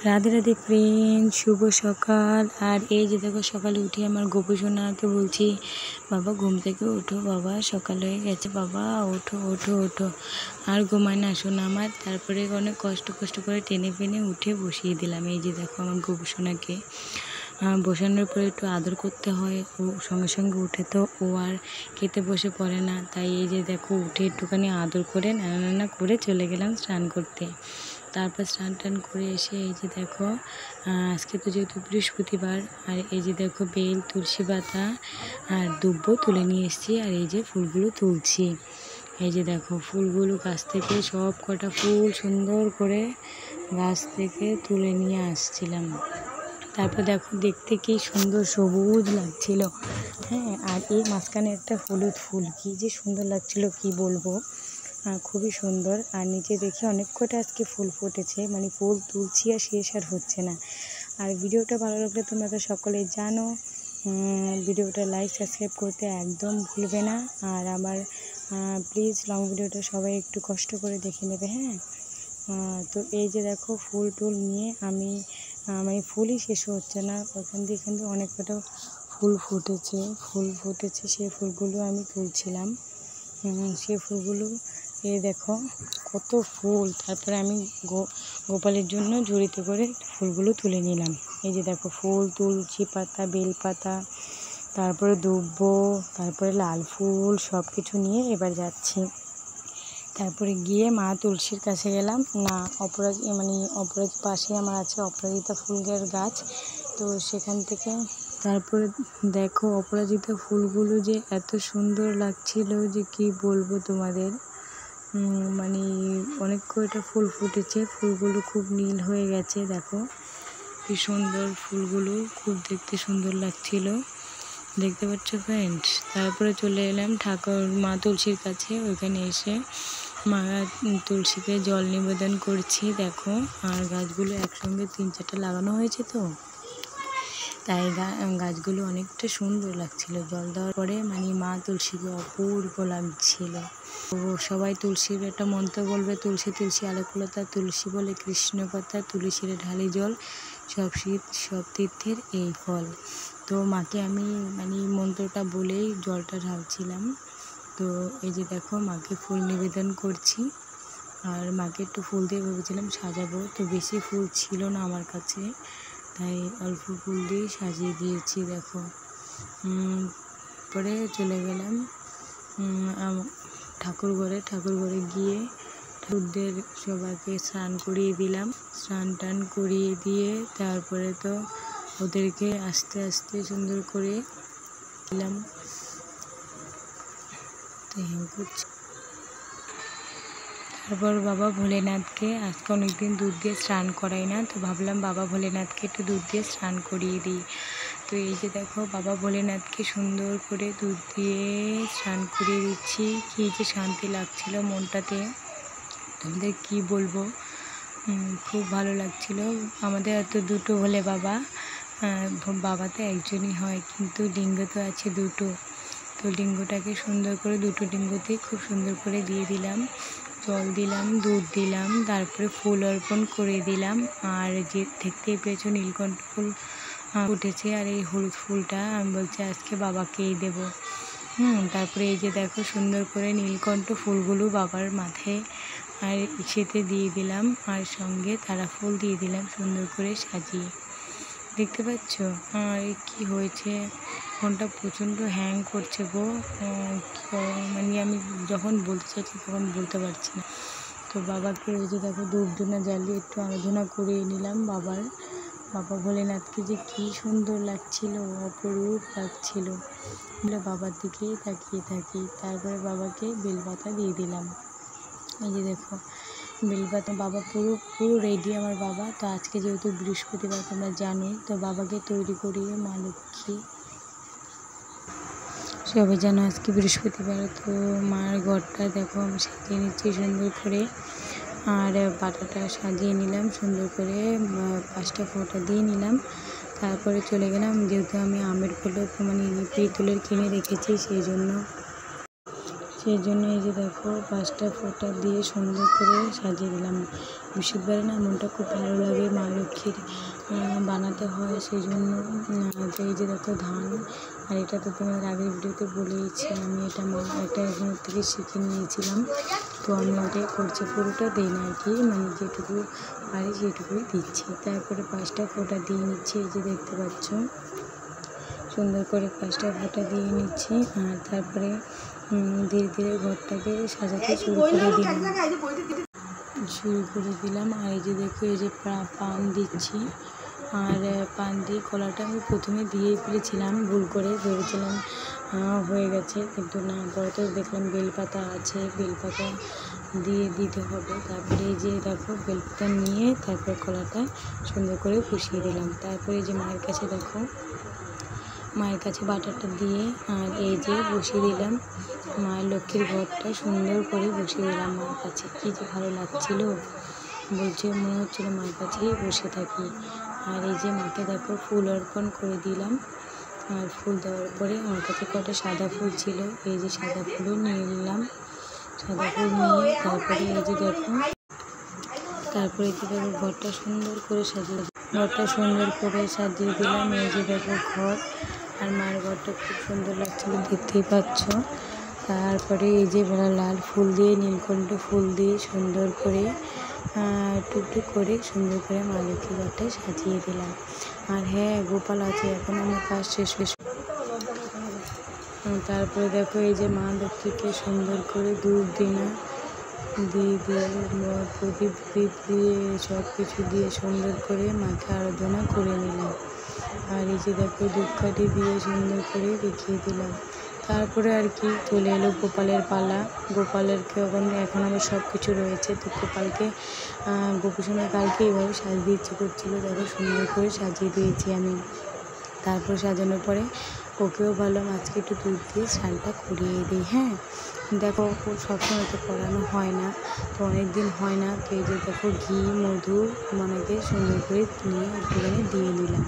Radhe Radhe friend, শুভ সকাল। আর এই যে দেখো, সকালে উঠে আমার গোপু সোনাকে বলছি, বাবা ঘুম থেকে ওঠো, বাবা সকাল হয়ে গেছে, বাবা ওঠো ওঠো ওঠো। আর ঘুমায় না শোনা আমার। তারপরে অনেক কষ্ট করে টেনে ফেনে উঠে বসিয়ে দিলাম। এই যে দেখো আমার গোপু সোনাকে বসানোর পরে একটু আদর করতে হয়। ও সঙ্গে সঙ্গে উঠে তো ও আর খেতে বসে পড়ে না, তাই এই যে দেখো উঠে একটুখানি আদর করে নানা করে চলে গেলাম স্নান করতে। তারপর স্নান টান করে এসে এই যে দেখো, আজকে তো যেহেতু বৃহস্পতিবার, আর এই যে দেখো বেল, তুলসী পাতা আর দুব্বো তুলে নিয়ে এসেছি। আর এই যে ফুলগুলো তুলছি। এই যে দেখো ফুলগুলো গাছ থেকে সব কটা ফুল সুন্দর করে গাছ থেকে তুলে নিয়ে আসছিলাম। তারপর দেখো দেখতে কি সুন্দর সবুজ লাগছিল। হ্যাঁ, আর এই মাঝখানে একটা হলুদ ফুল, কি যে সুন্দর লাগছিল কি বলবো, খুবই সুন্দর। আর নিচে দেখি অনেক কটা আজকে ফুল ফুটেছে, মানে ফুল তুলছি আর শেষ আর হচ্ছে না। আর ভিডিওটা ভালো লাগলে তোমরা তো সকলেই জানো, ভিডিওটা লাইক সাবস্ক্রাইব করতে একদম ভুলবে না। আর আমার প্লিজ লং ভিডিওটা সবাই একটু কষ্ট করে দেখে নেবে। হ্যাঁ, তো এই যে দেখো ফুল টুল নিয়ে আমি মানে ফুলই শেষ হচ্ছে না, ওখান দিয়ে কিন্তু অনেক কটা ফুল ফুটেছে সেই ফুলগুলো আমি তুলছিলাম। সেই ফুলগুলো এই দেখো কত ফুল। তারপরে আমি গোপালের জন্য ঝুড়িতে করে ফুলগুলো তুলে নিলাম। এই যে দেখো ফুল, তুলসী পাতা, বেল পাতা, তারপরে দুব্বো, তারপরে লাল ফুল সব কিছু নিয়ে এবার যাচ্ছি। তারপরে গিয়ে মা তুলসীর কাছে গেলাম। না, অপরাজিতার পাশে আমার আছে অপরাজিতা ফুলের গাছ, তো সেখান থেকে তারপরে দেখো অপরাজিতা ফুলগুলো যে এত সুন্দর লাগছিল যে কি বলবো তোমাদের। মানে অনেক কয়টা ফুল ফুটেছে, ফুলগুলো খুব নীল হয়ে গেছে। দেখো কি সুন্দর ফুলগুলো, খুব দেখতে সুন্দর লাগছিল, দেখতে পাচ্ছ ফ্রেন্ডস। তারপরে চলে এলাম মা তুলসীর কাছে। ওইখানে এসে মা তুলসীকে জল নিবেদন করছি দেখো। আর গাছগুলো একসঙ্গে 3-4টা লাগানো হয়েছে, তো তাই গাছগুলো অনেকটা সুন্দর লাগছিল জল দেওয়ার পরে, মানে মা তুলসীকে অপূর্ব লাগছিল। তো সবাই তুলসীর একটা মন্ত্র বলবে, তুলসী তুলসী আলোকলতা, তুলসী বলে কৃষ্ণ কথা, তুলসীর ঢালি জল, সব তীর্থের এই ফল। তো মাকে আমি মানে মন্ত্রটা বলেই জলটা ঢালছিলাম। তো এই যে দেখো মাকে ফুল নিবেদন করছি। আর মাকে একটু ফুল দিয়ে ভেবেছিলাম সাজাবো, তো বেশি ফুল ছিল না আমার কাছে, তাই অল্প ফুল দিয়ে সাজিয়ে দিয়েছি দেখো। পরে চলে গেলাম ঠাকুর ঘরে গিয়ে ঠাকুরদের সবাইকে স্নান করিয়ে দিলাম। স্নান টান করিয়ে দিয়ে তারপরে তো ওদেরকে আস্তে আস্তে সুন্দর করে দিলাম। তারপর বাবা ভোলেনাথকে আজকে অনেকদিন দুধ দিয়ে স্নান করাই না, তো ভাবলাম বাবা ভোলেনাথকে একটু দুধ দিয়ে স্নান করিয়ে দিই। তো এই যে দেখো বাবা ভোলেনাথকে সুন্দর করে দুধ দিয়ে স্নান করিয়ে দিচ্ছি। কী যে শান্তি লাগছিল মনটাতে, তোমাদের কি বলবো, খুব ভালো লাগছিল। আমাদের এত দুটো হলে বাবা তো একজনই হয়, কিন্তু লিঙ্গ তো আছে দুটো। তো লিঙ্গটাকে সুন্দর করে দুটো লিঙ্গতেই খুব সুন্দর করে দিয়ে দিলাম, জল দিলাম, দুধ দিলাম, তারপরে ফুল অর্পণ করে দিলাম। আর যে দেখতেই পেয়েছো নীলকণ্ঠ ফুল উঠেছে, আর এই হলুদ ফুলটা আমি বলছি আজকে বাবাকেই দেবো। তারপরে এই যে দেখো সুন্দর করে নীলকণ্ঠ ফুলগুলো বাবার মাথায় আর ইসেতে দিয়ে দিলাম, আর সঙ্গে তারা ফুল দিয়ে দিলাম সুন্দর করে সাজিয়ে। দেখতে পাচ্ছ আর কি হয়েছে, ফোনটা প্রচণ্ড হ্যাং করছে গো। মানে আমি যখন বলতে চাইছি তখন বলতে পারছি না। তো বাবাকে ওই যে দেখো ধূপধুনা জ্বালিয়ে একটু আরাধনা করে নিলাম বাবা ভোলেনাথকে, যে কি সুন্দর লাগছিল, অপরূপ লাগছিল, বাবার দিকেই তাকিয়ে থাকি। তারপরে বাবাকে বেলপাতা দিয়ে দিলাম। এই যে দেখো বেলপাতা, বাবা পুরো রেডি আমার বাবা। তো আজকে যেহেতু বৃহস্পতিবার তোমরা জানোই, তো বাবাকে তৈরি করিয়ে মা লক্ষ্মী সবাই জানো আজকে বৃহস্পতিবার। তো মার ঘরটা দেখো আমি সাজিয়ে নিচ্ছি সুন্দর করে, আর পাটাটা সাজিয়ে নিলাম সুন্দর করে, 5টা ফোঁটা দিয়ে নিলাম। তারপরে চলে গেলাম, যেহেতু আমি আমের ফুলও মানে পিতলের কিনে রেখেছি, সেই জন্য সেই জন্য এই যে দেখো 5টা ফোঁটা দিয়ে সুন্দর করে সাজিয়ে দিলাম। বৃহস্পতিবারে না মনটা খুব ভালো লাগে, মা লক্ষ্মীর বানাতে হয়, সেই জন্য। এই যে দেখো ধান, আর এটা তো তোমাদের আগের ভিডিওতে বলেইছি, আমি এটা এখান থেকে শিখে নিয়েছিলাম। তো আমি ওটাই করছি, পুরোটা দিই না আর কি, মানে যেটুকু পারি যেটুকুই দিচ্ছি। তারপরে 5টা ফোঁটা দিয়ে নিচ্ছি, এই যে দেখতে পাচ্ছ সুন্দর করে 5টা ফোঁটা দিয়ে নিচ্ছি। আর তারপরে ধীরে ধীরে ঘরটাকে সাজাতে শুরু করে দিলাম। আর এই যে দেখো এই যে পান দিচ্ছি, আর পান দিয়ে কলাটা আমি প্রথমে দিয়েই ফেলেছিলাম, ভুল করে ভেবেছিলাম হয়ে গেছে, কিন্তু না, পরে তো দেখলাম বেলপাতা আছে, বেলপাতা দিয়ে দিতে হবে। তারপরে এই যে দেখো বেলপাতা নিয়ে তারপরে কলাটা সুন্দর করে বসিয়ে দিলাম। তারপরে এই যে মায়ের কাছে দেখো, মায়ের কাছে বাটারটা দিয়ে আর এই যে বসিয়ে দিলাম মায়ের লক্ষ্মীর ঘরটা, সুন্দর করে বসিয়ে দিলাম মায়ের কাছে। কী যে ভালো লাগছিল, বলছে মনে হচ্ছিলো মায়ের কাছেই বসে থাকি। আর এই যে মাকে দেখো ফুল অর্পণ করে দিলাম। আর ফুল দেওয়ার পরে আমার কাছে কটা সাদা ফুল ছিল, এই যে সাদা ফুলও নিয়ে নিলাম। সাদা ফুল নিয়ে তারপরে এই যে দেখো, তারপরে এই যে দেখো ঘরটা সুন্দর করে সাজিয়ে দিলাম। এই যে দেখো ঘর, আর মায়ের ঘরটা খুব সুন্দর লাগছিল, দেখতেই পাচ্ছ। তারপরে এই যে লাল ফুল দিয়ে, নীলকণ্ঠ ফুল দিয়ে সুন্দর করে টুকটুক করে সুন্দর করে মা লক্ষ্মী ঘরটা সাজিয়ে দিলাম। আর হ্যাঁ, গোপাল আছে, এখন আমার কাজ শেষ। তারপরে দেখো এই যে মা লক্ষ্মীকে সুন্দর করে ধূপ দিয়ে প্রদীপ দিয়ে সব কিছু দিয়ে সুন্দর করে মাকে আরাধনা করে নিলাম। আর এই যে দেখো ধূপকাঠি দিয়ে সুন্দর করে দেখিয়ে দিলাম। তারপরে আর কি চলে এলো গোপালের পালা। গোপালেরকে এখন আমার সব কিছু রয়েছে, তো গোপালকে গোপীসোনা কালকে এইভাবে সাজিয়ে ইচ্ছে করছিলো, দেখো সুন্দর করে সাজিয়ে দিয়েছি আমি। তারপর সাজানোর পরে ওকেও ভাবলাম আজকে একটু দুধ দিয়ে স্নানটা করিয়ে দিই। হ্যাঁ, দেখো সবসময় তো করানো হয় না, তো অনেক দিন হয় না, তো এই যে দেখো ঘি মধু মনেকে সুন্দর করে নিয়ে একটুখানি দিয়ে নিলাম,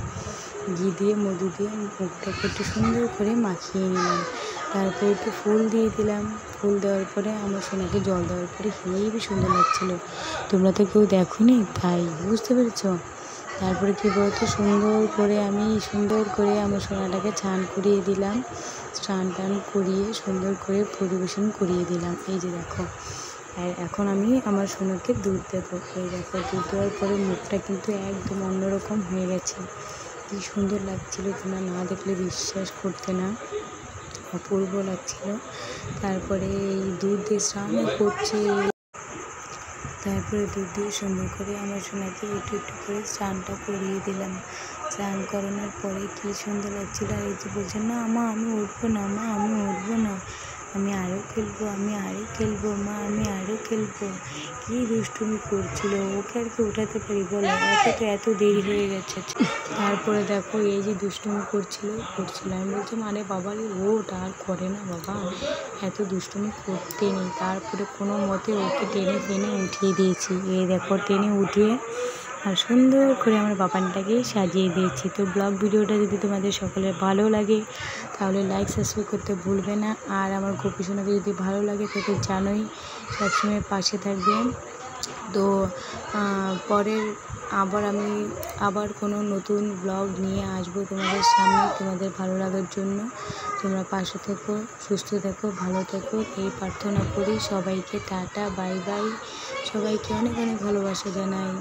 ঘি দিয়ে মধু দিয়ে মুখটাকে একটু সুন্দর করে মাখিয়ে নিলাম। তারপরে একটু ফুল দিয়ে দিলাম। ফুল দেওয়ার পরে আমার সোনাকে জল দেওয়ার পরে হেবি সুন্দর লাগছিলো। তোমরা তো কেউ দেখোনি, তাই বুঝতে পেরেছো। তারপরে কী বলতো, সুন্দর করে আমার সোনাটাকে স্নান করিয়ে দিলাম। স্নান টান করিয়ে সুন্দর করে পরিবেশন করিয়ে দিলাম। এই যে দেখো, আর এখন আমি আমার সোনাকে দুধ দেবো। এই দেখো দুধ দেওয়ার পরে মুখটা কিন্তু একদম অন্যরকম হয়ে গেছে, কী সুন্দর লাগছিলো, তোমরা না দেখলে বিশ্বাস করতে না, অপূর্ব লাগছিল। তারপরে এই দুধ দিয়ে স্নান করছে, তারপরে দুধ দিয়ে সুন্দর করে আমার সোনাকে একটু করে স্নানটা করিয়ে দিলাম। স্নান করানোর পরে কী সুন্দর লাগছিল। আর এই যে বলছে না মা আমি উঠবো না, মা আমি উঠবো না, আমি আরও খেলবো, মা আমি আরও খেলবো। কী দুষ্টুমি করছিল, ওকে আর কি ওঠাতে পারি বলো, এত দেরি হয়ে গেছে। তারপরে দেখো এই যে দুষ্টুমি করছিল, আমি বলছি আরে বাবা ওঠ, আর করে না বাবা, এত দুষ্টুমি করতে নেই। তারপরে কোনো মতে ওকে টেনে উঠিয়ে দিয়েছি। এই দেখো টেনে উঠিয়ে আর সুন্দর করে আমার বাবানটাকে সাজিয়ে দিয়েছি। তো ব্লগ ভিডিওটা যদি তোমাদের সকলের ভালো লাগে তাহলে লাইক সাবস্ক্রাইব করতে ভুলবে না। আর আমার গোপীসোনাকে যদি ভালো লাগে তাহলে জানোই সবসময় পাশে থাকবে। তো পরের আমি আবার কোনো নতুন ব্লগ নিয়ে আসবো তোমাদের সামনে, তোমাদের ভালো লাগার জন্য। তোমরা পাশে থেকো, সুস্থ থেকো, ভালো থেকো, এই প্রার্থনা করি। সবাইকে টাটা, বাই বাই, সবাইকে অনেক অনেক ভালোবাসা জানাই।